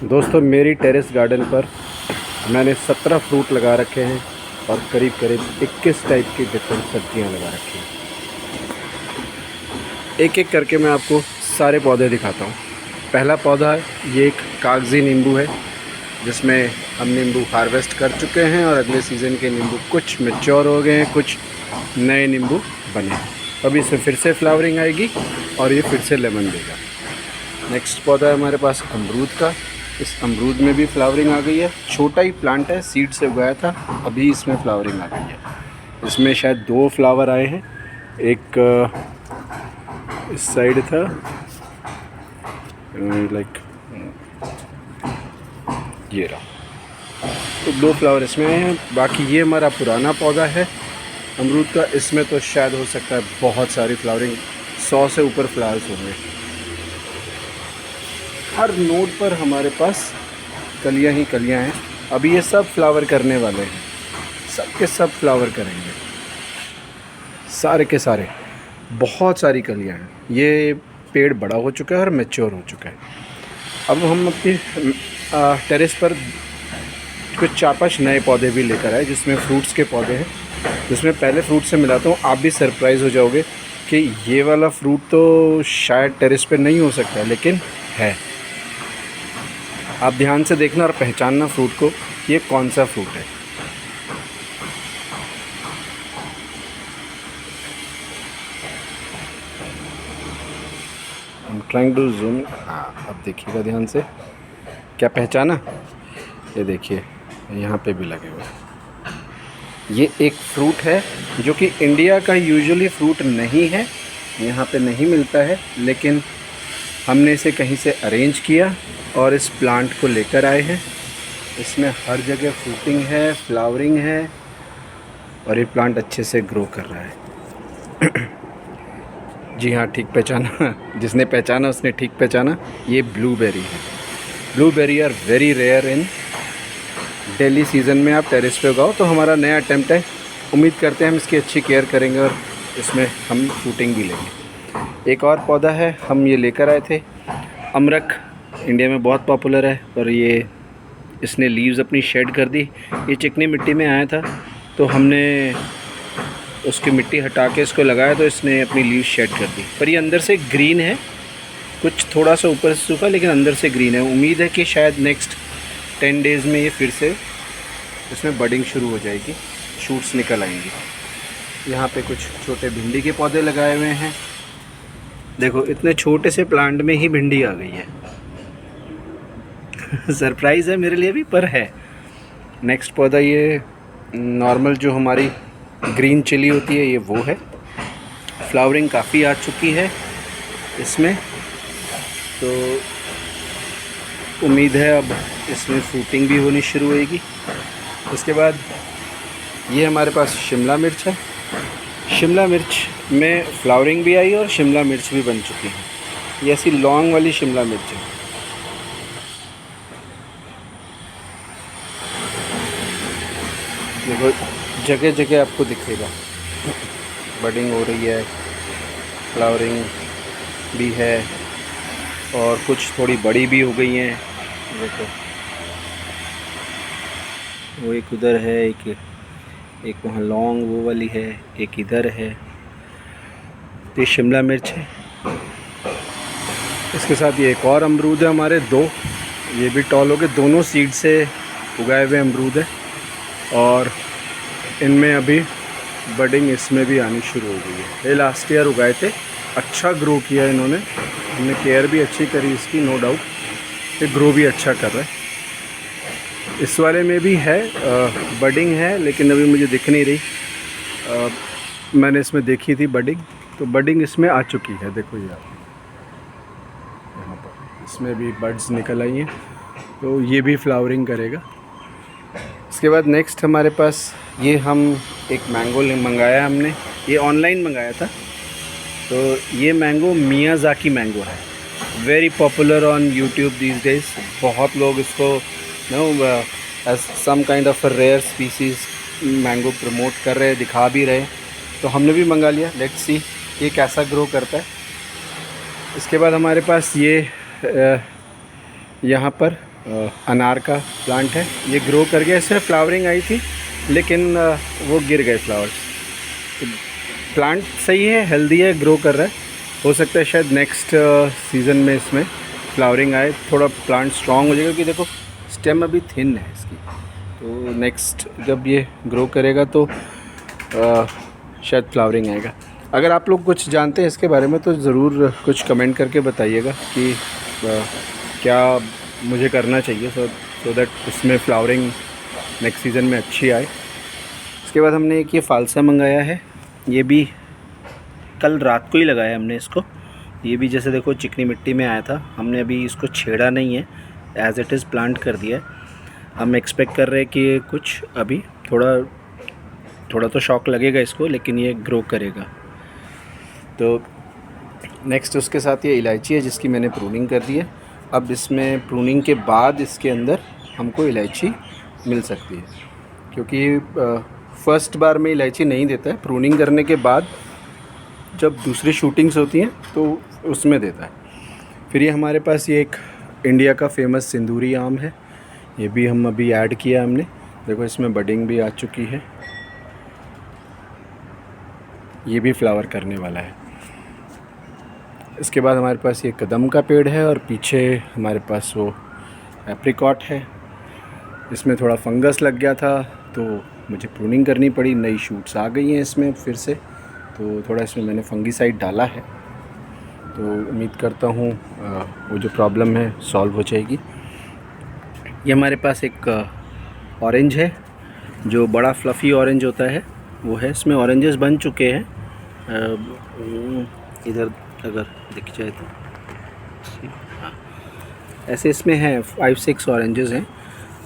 दोस्तों मेरी terrace garden पर मैंने 17 फ्रूट लगा रखे हैं और करीब करीब 21 टाइप की डिफरेंट सब्जियां लगा रखी हैं। एक एक करके मैं आपको सारे पौधे दिखाता हूँ। पहला पौधा ये एक कागजी नींबू है जिसमें हम नींबू हार्वेस्ट कर चुके हैं और अगले सीज़न के नींबू कुछ मैच्योर हो गए हैं, कुछ नए नींबू बने हैं। अभी इसमें फिर से फ्लावरिंग आएगी और ये फिर से लेमन देगा। नेक्स्ट पौधा है हमारे पास अमरूद का। इस अमरूद में भी फ्लावरिंग आ गई है। छोटा ही प्लांट है, सीड से उगाया था, अभी इसमें फ्लावरिंग आ गई है। इसमें शायद 2 फ्लावर आए हैं, एक इस साइड था लाइक ये रहा, तो 2 फ्लावर इसमें आए हैं। बाकी ये हमारा पुराना पौधा है अमरूद का, इसमें तो शायद हो सकता है बहुत सारी फ्लावरिंग, 100 से ऊपर फ्लावर्स होंगे। हर नोड पर हमारे पास कलियां ही कलियां हैं। अभी ये सब फ्लावर करने वाले हैं, सब के सब फ्लावर करेंगे, सारे के सारे। बहुत सारी कलियां हैं। ये पेड़ बड़ा हो चुका है और मैच्योर हो चुका है। अब हम अपनी टेरेस पर कुछ 4-5 नए पौधे भी लेकर आए जिसमें फ्रूट्स के पौधे हैं, जिसमें पहले फ्रूट से मिलाता हूँ। आप भी सरप्राइज़ हो जाओगे कि ये वाला फ्रूट तो शायद टेरेस पे नहीं हो सकता लेकिन है। आप ध्यान से देखना और पहचानना फ्रूट को, ये कौन सा फ्रूट है। I'm trying to zoom। हाँ, अब देखिएगा ध्यान से। क्या पहचाना? ये देखिए यहाँ पे भी लगे हुए हैं। ये एक फ्रूट है जो कि इंडिया का यूजुअली फ्रूट नहीं है, यहाँ पे नहीं मिलता है, लेकिन हमने इसे कहीं से अरेंज किया और इस प्लांट को लेकर आए हैं। इसमें हर जगह फ्रूटिंग है, फ्लावरिंग है और ये प्लांट अच्छे से ग्रो कर रहा है। जी हाँ, ठीक पहचाना। जिसने पहचाना उसने ठीक पहचाना। ये ब्लूबेरी है। Blueberry are very rare in Delhi season में। आप टेरेस पे उगाओ, तो हमारा नया अटेम्प्ट है। उम्मीद करते हैं हम इसकी अच्छी केयर करेंगे और इसमें हम फ्रूटिंग भी लेंगे। एक और पौधा है, हम ये लेकर आए थे, अमरख। इंडिया में बहुत पॉपुलर है, पर ये इसने लीव्स अपनी शेड कर दी। ये चिकनी मिट्टी में आया था, तो हमने उसकी मिट्टी हटा के इसको लगाया, तो इसने अपनी लीव्स शेड कर दी। पर ये अंदर से ग्रीन है, कुछ थोड़ा सा ऊपर से सूखा लेकिन अंदर से ग्रीन है। उम्मीद है कि शायद नेक्स्ट 10 डेज़ में ये फिर से इसमें बडिंग शुरू हो जाएगी, शूट्स निकल आएंगी। यहाँ पे कुछ छोटे भिंडी के पौधे लगाए हुए हैं। देखो, इतने छोटे से प्लांट में ही भिंडी आ गई है। सरप्राइज़ है मेरे लिए भी, पर है। नेक्स्ट पौधा ये नॉर्मल जो हमारी ग्रीन चिली होती है, ये वो है। फ्लावरिंग काफ़ी आ चुकी है इसमें, तो उम्मीद है अब इसमें फ्रूटिंग भी होनी शुरू होएगी। उसके बाद ये हमारे पास शिमला मिर्च है। शिमला मिर्च में फ्लावरिंग भी आई और शिमला मिर्च भी बन चुकी है। ये ऐसी लॉन्ग वाली शिमला मिर्च है। देखो, जगह जगह आपको दिखेगा बडिंग हो रही है, फ्लावरिंग भी है और कुछ थोड़ी बड़ी भी हो गई हैं। देखो, वो एक उधर है, एक वहाँ लॉन्ग वो वाली है, एक इधर है। ये शिमला मिर्च है। इसके साथ ये एक और अमरूद है हमारे, 2। ये भी टॉल हो गए, दोनों सीड से उगाए हुए अमरूद है और इनमें अभी बडिंग इसमें भी आनी शुरू हो गई है। ये लास्ट ईयर उगाए थे, अच्छा ग्रो किया इन्होंने, हमने केयर भी अच्छी करी इसकी, नो डाउट। ये ग्रो भी अच्छा कर रहा है। इस वाले में भी है बडिंग है, लेकिन अभी मुझे दिख नहीं रही। मैंने इसमें देखी थी बडिंग, तो बडिंग इसमें आ चुकी है। देखो यार, यहाँ पर इसमें भी बड्स निकल आई हैं, तो ये भी फ्लावरिंग करेगा। इसके बाद नेक्स्ट हमारे पास ये हम एक मैंगो मंगाया हमने, ये ऑनलाइन मंगाया था। तो ये मैंगो मियाज़ाकी मैंगो है, very popular on YouTube these days. बहुत लोग इसको as some kind of a rare species mango promote कर रहे हैं, दिखा भी रहे हैं। तो हमने भी मंगा लिया, लेट्स सी ये कैसा ग्रो करता है। इसके बाद हमारे पास ये यहाँ पर अनार का प्लांट है। ये ग्रो कर गया, इसमें फ्लावरिंग आई थी लेकिन वो गिर गए फ्लावर्स। तो प्लांट सही है, हेल्दी है, ग्रो कर रहा है। हो सकता है शायद नेक्स्ट सीज़न में इसमें फ्लावरिंग आए, थोड़ा प्लांट स्ट्रॉन्ग हो जाएगा, क्योंकि देखो स्टेम अभी थिन है इसकी। तो नेक्स्ट जब ये ग्रो करेगा तो शायद फ्लावरिंग आएगा। अगर आप लोग कुछ जानते हैं इसके बारे में तो ज़रूर कुछ कमेंट करके बताइएगा कि क्या मुझे करना चाहिए सो दैट इसमें फ्लावरिंग नेक्स्ट सीज़न में अच्छी आए। इसके बाद हमने एक ये फालसा मंगाया है, ये भी कल रात को ही लगाया हमने इसको। ये भी जैसे देखो चिकनी मिट्टी में आया था, हमने अभी इसको छेड़ा नहीं है, एज़ इट इज़ प्लांट कर दिया है। हम एक्सपेक्ट कर रहे हैं कि कुछ अभी थोड़ा तो शॉक लगेगा इसको, लेकिन ये ग्रो करेगा। तो नेक्स्ट उसके साथ ये इलायची है जिसकी मैंने प्रूनिंग कर दी है। अब इसमें प्रूनिंग के बाद इसके अंदर हमको इलायची मिल सकती है, क्योंकि फर्स्ट बार में इलायची नहीं देता है, प्रूनिंग करने के बाद जब दूसरी शूटिंग्स होती हैं तो उसमें देता है। फिर ये हमारे पास ये एक इंडिया का फेमस सिंदूरी आम है, ये भी हम अभी ऐड किया हमने। देखो इसमें बडिंग भी आ चुकी है, ये भी फ्लावर करने वाला है। इसके बाद हमारे पास ये कदम का पेड़ है और पीछे हमारे पास वो एप्रिकॉट है। इसमें थोड़ा फंगस लग गया था तो मुझे प्रूनिंग करनी पड़ी, नई शूट्स आ गई हैं इसमें फिर से, तो थोड़ा इसमें मैंने फंगीसाइड डाला है। तो उम्मीद करता हूँ वो जो प्रॉब्लम है सॉल्व हो जाएगी। ये हमारे पास एक ऑरेंज है, जो बड़ा फ्लफ़ी ऑरेंज होता है वो है। इसमें ऑरेंजेस बन चुके हैं, इधर अगर दिख जाए तो हाँ, ऐसे इसमें हैं 5-6 ऑरेंजेस हैं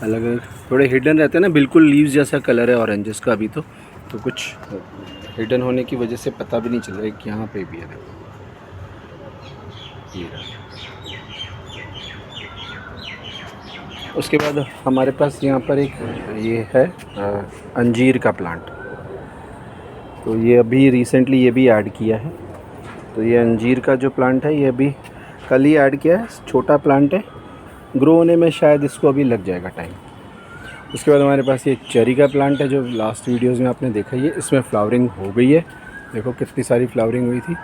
अलग अलग, थोड़े हिडन रहते हैं ना, बिल्कुल लीव्स जैसा कलर है ऑरेंजेस का अभी तो कुछ हिडन होने की वजह से पता भी नहीं चल रहा है कि यहाँ पे भी है। देखो ये। उसके बाद हमारे पास यहाँ पर एक ये है अंजीर का प्लांट, तो ये अभी रिसेंटली ये भी ऐड किया है। तो ये अंजीर का जो प्लांट है ये अभी कल ही ऐड किया है, छोटा प्लांट है, ग्रो होने में शायद इसको अभी लग जाएगा टाइम। उसके बाद हमारे पास ये चेरी का प्लांट है, जो लास्ट वीडियोस में आपने देखा ही है। इसमें फ्लावरिंग हो गई है, देखो कितनी सारी फ्लावरिंग हुई थी।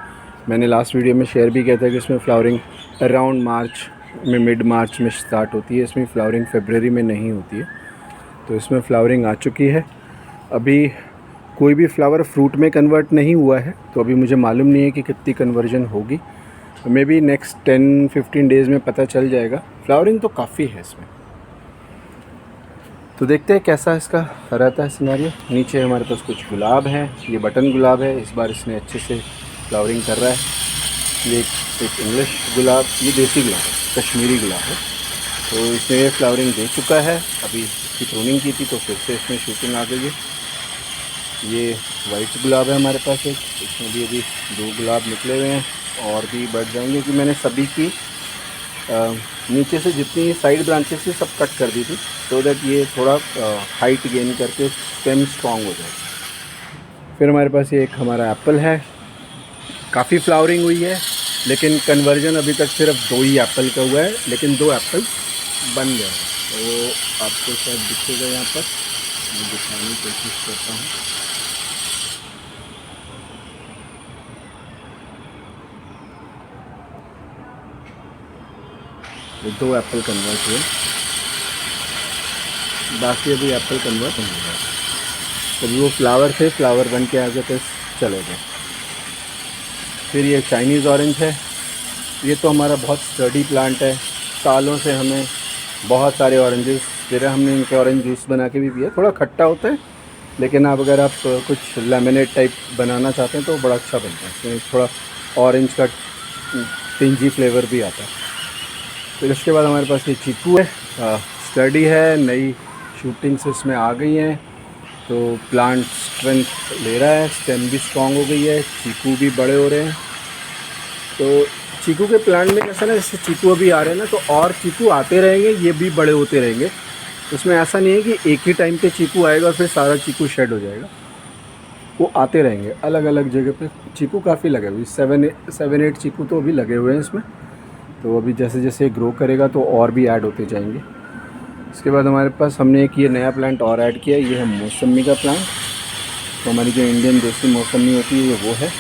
मैंने लास्ट वीडियो में शेयर भी किया था कि इसमें फ्लावरिंग अराउंड मार्च में, मिड मार्च में स्टार्ट होती है, इसमें फ्लावरिंग फरवरी में नहीं होती है। तो इसमें फ्लावरिंग आ चुकी है। अभी कोई भी फ्लावर फ्रूट में कन्वर्ट नहीं हुआ है, तो अभी मुझे मालूम नहीं है कि कितनी कन्वर्जन होगी। मे बी नेक्स्ट 10-15 डेज़ में पता चल जाएगा। फ्लावरिंग तो काफ़ी है इसमें, तो देखते हैं कैसा इसका रहता है सिनेरियो। नीचे हमारे पास कुछ गुलाब हैं, ये बटन गुलाब है, इस बार इसने अच्छे से फ्लावरिंग कर रहा है। ये एक इंग्लिश गुलाब, ये देसी गुलाब है, कश्मीरी गुलाब है, तो इसने ये फ्लावरिंग दे चुका है। अभी इसकी प्रूनिंग की थी तो फिर से इसमें शूटिंग आ गई है। ये वाइट गुलाब है हमारे पास एक, इसमें भी अभी 2 गुलाब निकले हुए हैं और भी बढ़ जाएंगे, कि मैंने सभी की नीचे से जितनी साइड ब्रांचेस थी सब कट कर दी थी, सो दैट ये थोड़ा हाइट गेन करके स्टेम स्ट्रॉन्ग हो जाए। फिर हमारे पास ये एक हमारा एप्पल है, काफ़ी फ्लावरिंग हुई है, लेकिन कन्वर्जन अभी तक सिर्फ 2 ही एप्पल का हुआ है, लेकिन 2 एप्पल बन गए। तो आपको शायद दिखेगा यहाँ पर, मैं दिखाने की कोशिश करता हूँ। ये 2 एप्पल कन्वर्ट हुए, बाकी अभी एप्पल कन्वर्ट नहीं हुआ। तो वो फ्लावर थे, फ्लावर बन के आगे तो चले गए। फिर ये चाइनीज़ ऑरेंज है, ये तो हमारा बहुत स्टडी प्लांट है, सालों से हमें बहुत सारे ऑरेंजेस दे रहे हैं। हमने इनके ऑरेंज जूस बना के भी पिया, थोड़ा खट्टा होता है, लेकिन आप अगर आप कुछ लेमनेड टाइप बनाना चाहते हैं तो बड़ा अच्छा बनता है, इसमें थोड़ा ऑरेंज का टिंजी फ्लेवर भी आता है। फिर इसके बाद हमारे पास ये चीकू है, स्टडी है, नई शूटिंग्स इसमें आ गई हैं, तो प्लांट स्ट्रेंथ ले रहा है, स्टेम भी स्ट्रॉन्ग हो गई है, चीकू भी बड़े हो रहे हैं। तो चीकू के प्लांट में कैसा ना, जैसे चीकू अभी आ रहे हैं ना, तो और चीकू आते रहेंगे, ये भी बड़े होते रहेंगे। उसमें ऐसा नहीं है कि एक ही टाइम पे चीकू आएगा और फिर सारा चीकू शेड हो जाएगा, वो आते रहेंगे अलग अलग जगह पे। चीकू काफ़ी लगे हुए, 7-8 चीकू तो अभी लगे हुए हैं इसमें। तो अभी जैसे जैसे ग्रो करेगा तो और भी ऐड होते जाएंगे। इसके बाद हमारे पास हमने एक ये नया प्लांट और ऐड किया, ये है मौसमी का प्लांट। तो हमारी जो इंडियन देसी मौसमी होती है ये वो है।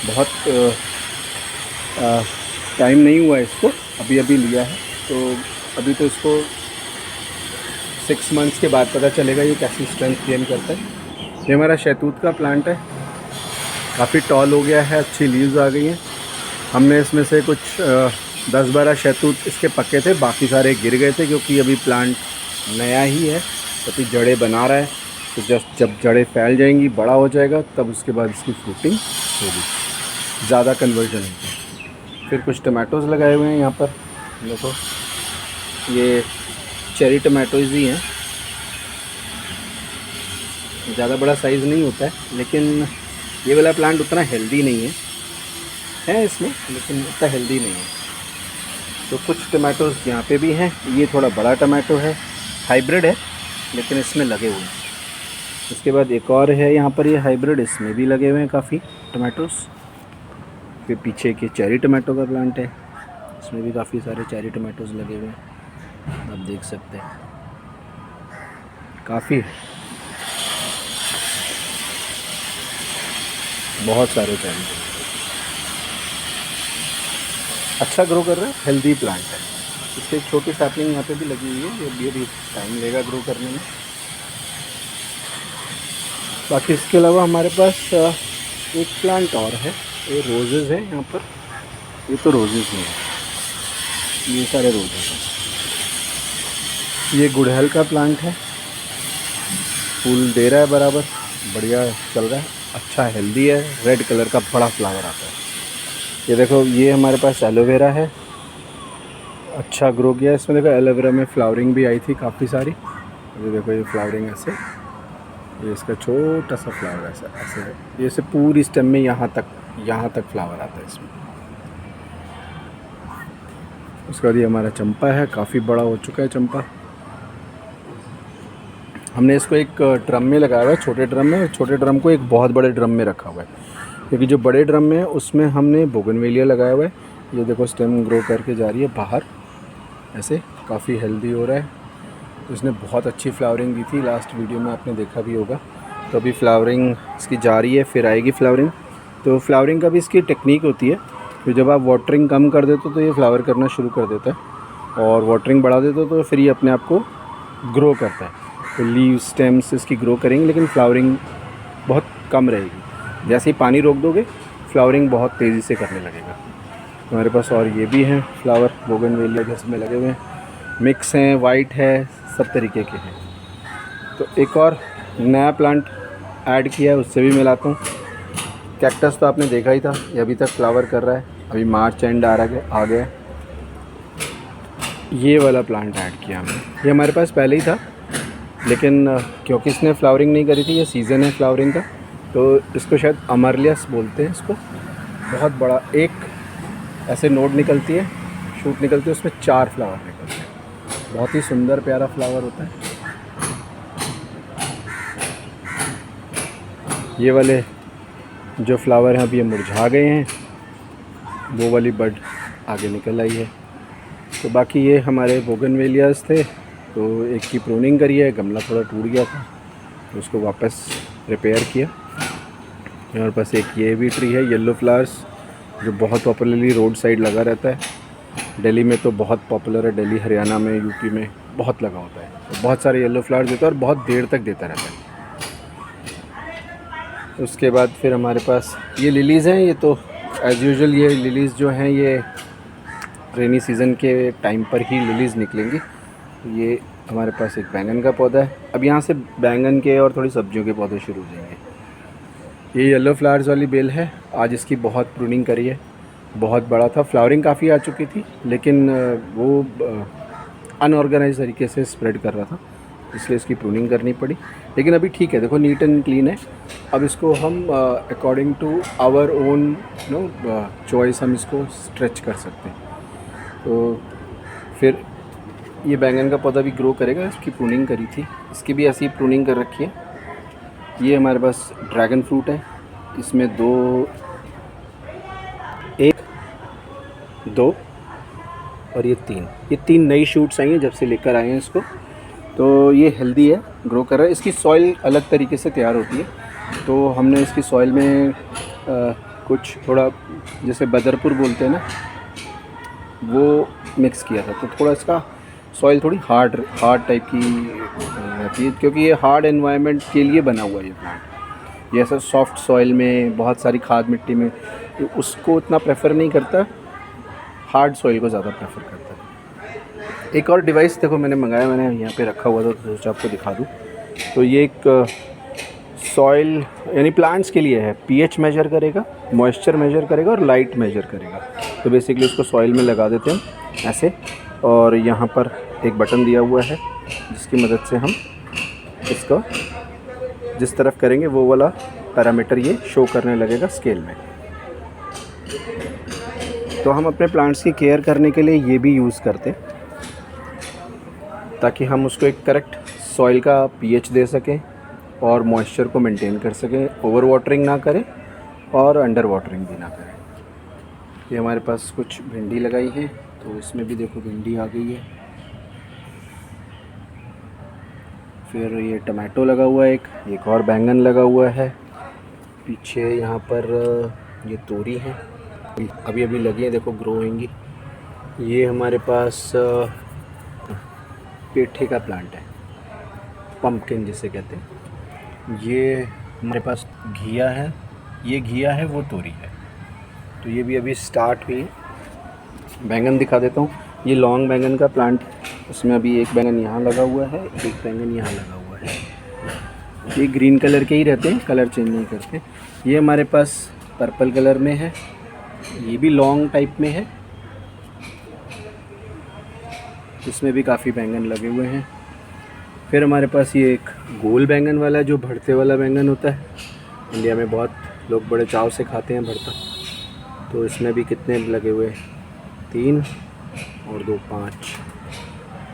बहुत टाइम नहीं हुआ इसको, अभी अभी लिया है, तो अभी तो इसको 6 मंथ्स के बाद पता चलेगा ये कैसी स्ट्रेंथ गेन करता है। ये हमारा शहतूत का प्लांट है, काफ़ी टॉल हो गया है, अच्छी लीव्स आ गई हैं। हमने इसमें से कुछ 10-12 शहतूत इसके पके थे, बाकी सारे गिर गए थे क्योंकि अभी प्लांट नया ही है, अभी जड़ें बना रहा है। तो जब जड़ें फैल जाएंगी, बड़ा हो जाएगा, तब उसके बाद इसकी फ्रूटिंग होगी, ज़्यादा कन्वर्जन होगी। फिर कुछ टमाटोज़ लगाए हुए हैं यहाँ पर, देखो ये चेरी टमाटोज़ ही हैं, ज़्यादा बड़ा साइज़ नहीं होता है, लेकिन ये वाला प्लांट उतना हेल्दी नहीं है इसमें, लेकिन उतना हेल्दी नहीं है। तो कुछ टमाटोज़ यहाँ पे भी हैं, ये थोड़ा बड़ा टमाटो है, हाइब्रिड है, लेकिन इसमें लगे हुए हैं। उसके बाद एक और है यहाँ पर, ये हाइब्रिड, इसमें भी लगे हुए हैं काफ़ी टमाटोज़। फिर पीछे के चेरी टमाटो का प्लांट है, इसमें भी काफ़ी सारे चेरी टमाटोज़ लगे हुए हैं, आप देख सकते हैं, काफ़ी बहुत सारे चेरी। अच्छा ग्रो कर रहा है, हेल्दी प्लांट है। इसके एक छोटी सैपलिंग यहाँ पे भी लगी हुई है, ये भी टाइम लेगा ग्रो करने में। बाकी इसके अलावा हमारे पास एक प्लांट और है, ये रोजेज़ है यहाँ पर। ये तो रोजेज़ नहीं है, ये सारे रोजेज़ हैं। ये गुड़हल का प्लांट है, फूल दे रहा है बराबर, बढ़िया चल रहा है, अच्छा हेल्दी है, रेड कलर का बड़ा फ्लावर आता है। ये देखो, ये हमारे पास एलोवेरा है, अच्छा ग्रो किया है इसमें। देखो एलोवेरा में फ्लावरिंग भी आई थी काफ़ी सारी, ये देखो ये फ्लावरिंग ऐसे, ये इसका छोटा सा फ्लावर ऐसा ऐसे है, ये से पूरी स्टेम में यहाँ तक फ्लावर आता है इसमें। उसके बाद ये हमारा चंपा है, काफ़ी बड़ा हो चुका है चंपा। हमने इसको एक ड्रम में लगाया हुआ है, छोटे ड्रम में, और छोटे ड्रम को एक बहुत बड़े ड्रम में रखा हुआ है, क्योंकि जो बड़े ड्रम में है उसमें हमने बोगनवेलिया लगाया हुआ है। ये देखो स्टेम ग्रो करके जा रही है बाहर ऐसे, काफ़ी हेल्दी हो रहा है। इसने बहुत अच्छी फ्लावरिंग दी थी, लास्ट वीडियो में आपने देखा भी होगा। तो अभी फ्लावरिंग इसकी जा रही है, फिर आएगी फ्लावरिंग। तो फ्लावरिंग का भी इसकी टेक्निक होती है, तो जब आप वाटरिंग कम कर देते हो तो ये फ्लावर करना शुरू कर देता है, और वाटरिंग बढ़ा देते हो तो फिर ये अपने आप को ग्रो करता है। तो लीव स्टेम्स इसकी ग्रो करेंगे, लेकिन फ्लावरिंग बहुत कम रहेगी। जैसे ही पानी रोक दोगे, फ्लावरिंग बहुत तेज़ी से करने लगेगा। हमारे पास और ये भी हैं फ्लावर, बोगनवेलिया जैसे में लगे हुए हैं, मिक्स हैं, वाइट है, सब तरीके के हैं। तो एक और नया प्लांट ऐड किया है, उससे भी मिलाता हूँ। कैक्टस तो आपने देखा ही था, ये अभी तक फ्लावर कर रहा है, अभी मार्च एंड आ गया। ये वाला प्लांट ऐड किया हमने, ये हमारे पास पहले ही था, लेकिन क्योंकि इसने फ्लावरिंग नहीं करी थी, ये सीज़न है फ्लावरिंग का, तो इसको शायद अमरलियस बोलते हैं इसको। बहुत बड़ा एक ऐसे नोड निकलती है, शूट निकलती है, उसमें 4 फ्लावर निकलते हैं, बहुत ही सुंदर प्यारा फ्लावर होता है। ये वाले जो फ्लावर हैं अभी ये मुरझा गए हैं, वो वाली बड आगे निकल आई है। तो बाकी ये हमारे बोगनवेलियास थे, तो एक की प्रूनिंग करी है, गमला थोड़ा टूट गया था तो उसको वापस रिपेयर किया। हमारे पास एक ये भी ट्री है, येलो फ्लावर्स, जो बहुत पॉपुलरली रोड साइड लगा रहता है। दिल्ली में तो बहुत पॉपुलर है, दिल्ली, हरियाणा में, यूपी में बहुत लगा होता है, तो बहुत सारे येलो फ्लावर्स देता है और बहुत देर तक देता रहता है। उसके बाद फिर हमारे पास ये लिलीज़ हैं, ये तो एज़ यूजुअल ये लिलीज़ जो हैं ये रेनी सीज़न के टाइम पर ही लिलीज़ निकलेंगी। ये हमारे पास एक बैंगन का पौधा है, अब यहाँ से बैंगन के और थोड़ी सब्जियों के पौधे शुरू हो जाएंगे। ये येलो फ्लावर्स वाली बेल है, आज इसकी बहुत प्रूनिंग करी है, बहुत बड़ा था, फ्लावरिंग काफ़ी आ चुकी थी, लेकिन वो अनऑर्गेनाइज तरीके से स्प्रेड कर रहा था, इसलिए इसकी प्रूनिंग करनी पड़ी। लेकिन अभी ठीक है, देखो नीट एंड क्लीन है। अब इसको हम according to our own choice हम इसको स्ट्रेच कर सकते हैं। तो फिर ये बैंगन का पौधा भी ग्रो करेगा, इसकी प्रूनिंग करी थी, इसकी भी ऐसी प्रूनिंग कर रखी है। ये हमारे पास ड्रैगन फ्रूट है, इसमें 1 2 और ये 3 नई शूट्स आई हैं जब से लेकर आए हैं इसको। तो ये हेल्दी है, ग्रो कर रहा है। इसकी सॉइल अलग तरीके से तैयार होती है, तो हमने इसकी सॉइल में कुछ थोड़ा जैसे बदरपुर बोलते हैं ना, वो मिक्स किया था, तो थोड़ा इसका सॉइल थोड़ी हार्ड टाइप की रहती है, क्योंकि ये हार्ड एनवायरनमेंट के लिए बना हुआ है ये प्लांट। ये ऐसा सॉफ्ट सॉइल में बहुत सारी खाद मिट्टी में तो उसको इतना प्रेफर नहीं करता, हार्ड सॉइल को ज़्यादा प्रेफर करता है। एक और डिवाइस देखो मैंने मंगाया, मैंने यहाँ पे रखा हुआ था तो सोचा आपको दिखा दूँ। तो ये एक सॉइल यानी प्लांट्स के लिए है, पीएच मेजर करेगा, मॉइस्चर मेजर करेगा और लाइट मेजर करेगा। तो बेसिकली उसको सॉइल में लगा देते हैं ऐसे, और यहाँ पर एक बटन दिया हुआ है जिसकी मदद से हम इसको जिस तरफ करेंगे वो वाला पैरामीटर ये शो करने लगेगा स्केल में। तो हम अपने प्लांट्स की केयर करने के लिए ये भी यूज़ करते हैं, ताकि हम उसको एक करेक्ट सॉइल का पीएच दे सकें और मॉइस्चर को मेंटेन कर सकें, ओवर वाटरिंग ना करें और अंडर वाटरिंग भी ना करें। ये हमारे पास कुछ भिंडी लगाई है, तो इसमें भी देखो भिंडी आ गई है। फिर ये टमाटो लगा हुआ है, एक और बैंगन लगा हुआ है पीछे। यहाँ पर ये तोरी है, अभी अभी लगी है, देखो ग्रो होंगी। ये हमारे पास पेठे का प्लांट है, पम्पकिन जिसे कहते हैं। ये हमारे पास घिया है, ये घिया है, वो तोरी है। तो ये भी अभी स्टार्ट हुई है। बैंगन दिखा देता हूँ, ये लॉन्ग बैंगन का प्लांट, उसमें अभी एक बैंगन यहाँ लगा हुआ है, एक बैंगन यहाँ लगा हुआ है। ये ग्रीन कलर के ही रहते हैं, कलर चेंज नहीं करते। ये हमारे पास पर्पल कलर में है, ये भी लॉन्ग टाइप में है, इसमें भी काफ़ी बैंगन लगे हुए हैं। फिर हमारे पास ये एक गोल बैंगन वाला, जो भरते वाला बैंगन होता है, इंडिया में बहुत लोग बड़े चाव से खाते हैं भरता। तो इसमें भी कितने लगे हुए हैं, 3 और 2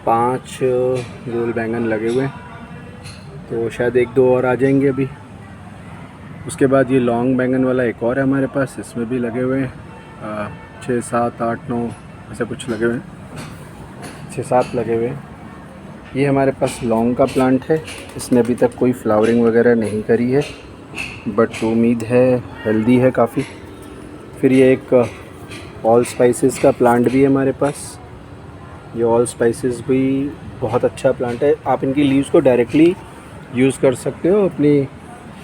5 गोल बैंगन लगे हुए हैं। तो शायद 1-2 और आ जाएंगे अभी। उसके बाद ये लॉन्ग बैंगन वाला एक और है हमारे पास, इसमें भी लगे हुए हैं 6, 7, 8, 9 ऐसे कुछ लगे हुए हैं, 6-7 लगे हुए हैं। ये हमारे पास लौंग का प्लांट है, इसमें अभी तक कोई फ्लावरिंग वगैरह नहीं करी है, बट उम्मीद है हेल्दी है काफ़ी। फिर ये एक ऑल स्पाइसेस का प्लांट भी है हमारे पास। ये ऑल स्पाइसेस भी बहुत अच्छा प्लांट है, आप इनकी लीव्स को डायरेक्टली यूज़ कर सकते हो अपनी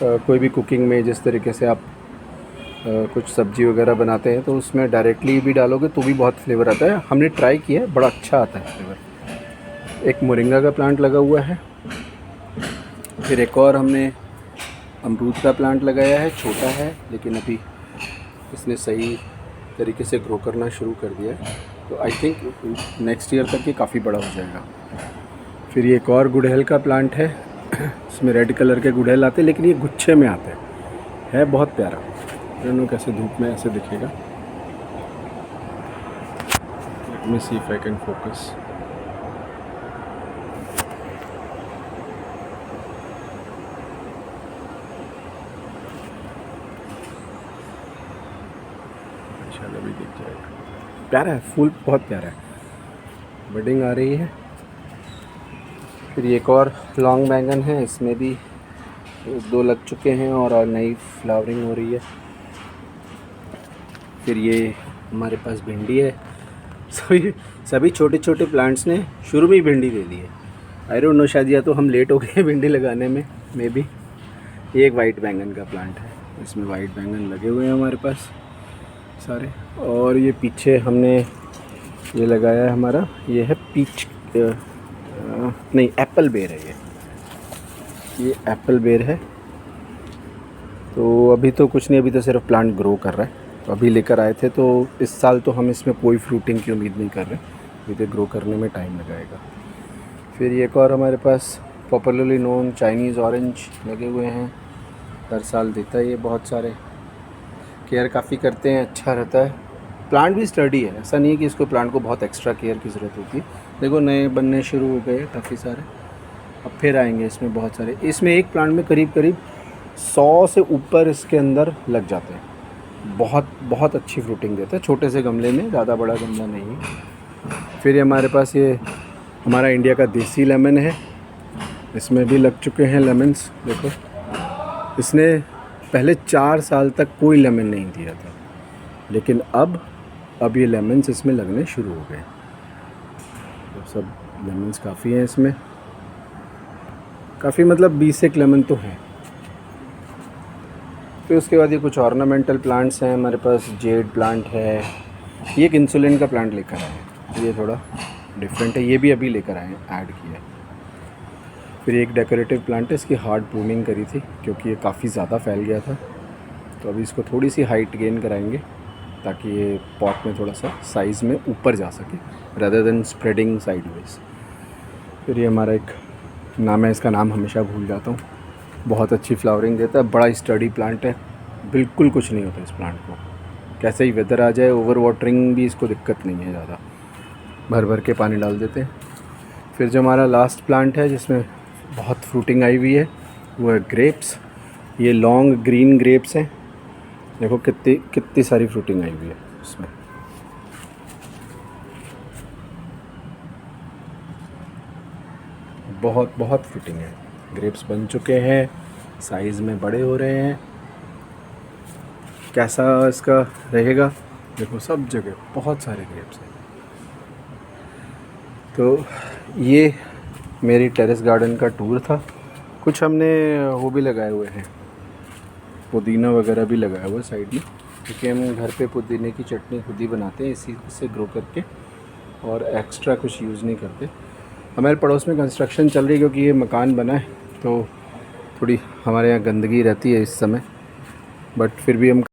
कोई भी कुकिंग में। जिस तरीके से आप कुछ सब्ज़ी वगैरह बनाते हैं तो उसमें डायरेक्टली भी डालोगे तो भी बहुत फ्लेवर आता है। हमने ट्राई किया है, बड़ा अच्छा आता है फ्लेवर। एक मोरिंगा का प्लांट लगा हुआ है। फिर एक और हमने अमरूद का प्लांट लगाया है, छोटा है लेकिन अभी इसने सही तरीके से ग्रो करना शुरू कर दिया है, तो आई थिंक नेक्स्ट ईयर तक ये काफ़ी बड़ा हो जाएगा। फिर ये एक और गुड़हल का प्लांट है, इसमें रेड कलर के गुड़हल आते हैं लेकिन ये गुच्छे में आते हैं, है बहुत प्यारा। दोनों कैसे धूप में ऐसे दिखेगा। Let me see if I can focus. चलो अभी दिख जाएगा, प्यारा है, फूल बहुत प्यारा है, बडिंग आ रही है। फिर एक और लॉन्ग बैंगन है, इसमें भी 2 लग चुके हैं और नई फ्लावरिंग हो रही है। फिर ये हमारे पास भिंडी है। सभी छोटे छोटे प्लांट्स ने शुरू में ही भिंडी दे दी है। आई डोंट नो, शायद या तो हम लेट हो गए भिंडी लगाने में, मे बी। ये एक वाइट बैंगन का प्लांट है, इसमें वाइट बैंगन लगे हुए हैं हमारे पास सारे। और ये पीछे हमने ये लगाया है हमारा, ये है पीच नहीं एप्पल बेर है ये एप्पल बेर है। तो अभी तो कुछ नहीं, अभी तो सिर्फ प्लांट ग्रो कर रहा है। तो अभी लेकर आए थे, तो इस साल तो हम इसमें कोई फ्रूटिंग की उम्मीद नहीं कर रहे, अभी तो ग्रो करने में टाइम लगाएगा। फिर एक और हमारे पास पॉपुलरली नोन चाइनीज़ ऑरेंज लगे हुए हैं, हर साल देता है ये बहुत सारे। केयर काफ़ी करते हैं, अच्छा रहता है। प्लांट भी स्टडी है, ऐसा नहीं है कि इसको प्लांट को बहुत एक्स्ट्रा केयर की ज़रूरत होती है। देखो नए बनने शुरू हो गए काफ़ी सारे, अब फिर आएंगे इसमें बहुत सारे। इसमें एक प्लांट में करीब 100 से ऊपर इसके अंदर लग जाते हैं। बहुत अच्छी फ्रूटिंग देता है, छोटे से गमले में, ज़्यादा बड़ा गमला नहीं है। फिर हमारे पास ये हमारा इंडिया का देसी लेमन है, इसमें भी लग चुके हैं लेमन्स। देखो, इसने पहले 4 साल तक कोई लेमन नहीं दिया था, लेकिन अब ये लेमन्स इसमें लगने शुरू हो गए। तो सब लेमन्स काफ़ी हैं इसमें, काफ़ी मतलब 20 एक लेमन तो हैं। फिर उसके बाद ये कुछ ऑर्नामेंटल प्लांट्स हैं हमारे पास। जेड प्लांट है, ये एक इंसुलिन का प्लांट लेकर आए हैं, ये थोड़ा डिफरेंट है, ये भी अभी लेकर आए हैं, ऐड किया है। फिर एक डेकोरेटिव प्लांट है, इसकी हार्ड प्रूनिंग करी थी क्योंकि ये काफ़ी ज़्यादा फैल गया था, तो अभी इसको थोड़ी सी हाइट गेन कराएंगे ताकि ये पॉट में थोड़ा सा साइज़ में ऊपर जा सके रादर देन स्प्रेडिंग साइडवेज। फिर ये हमारा एक नाम है, इसका नाम हमेशा भूल जाता हूँ, बहुत अच्छी फ्लावरिंग देता है, बड़ा स्टडी प्लांट है, बिल्कुल कुछ नहीं होता इस प्लांट को, कैसे ही वेदर आ जाए, ओवर वाटरिंग भी इसको दिक्कत नहीं है ज़्यादा, भर भर के पानी डाल देते हैं। फिर जो हमारा लास्ट प्लांट है जिसमें बहुत फ्रूटिंग आई हुई है वो है ग्रेप्स। ये लॉन्ग ग्रीन ग्रेप्स हैं, देखो कितनी सारी फ्रूटिंग आई हुई है उसमें। बहुत फ्रूटिंग है, ग्रेप्स बन चुके हैं, साइज़ में बड़े हो रहे हैं। कैसा इसका रहेगा, देखो सब जगह बहुत सारे ग्रेप्स हैं। तो ये मेरी टेरेस गार्डन का टूर था। कुछ हमने वो भी लगाए हुए हैं, पुदीना वगैरह भी लगाया हुआ है साइड में, क्योंकि हम घर पे पुदीने की चटनी खुद ही बनाते हैं इसी से ग्रो करके, और एक्स्ट्रा कुछ यूज़ नहीं करते। हमारे पड़ोस में कंस्ट्रक्शन चल रही है क्योंकि ये मकान बना है, तो थोड़ी हमारे यहाँ गंदगी रहती है इस समय, बट फिर भी हम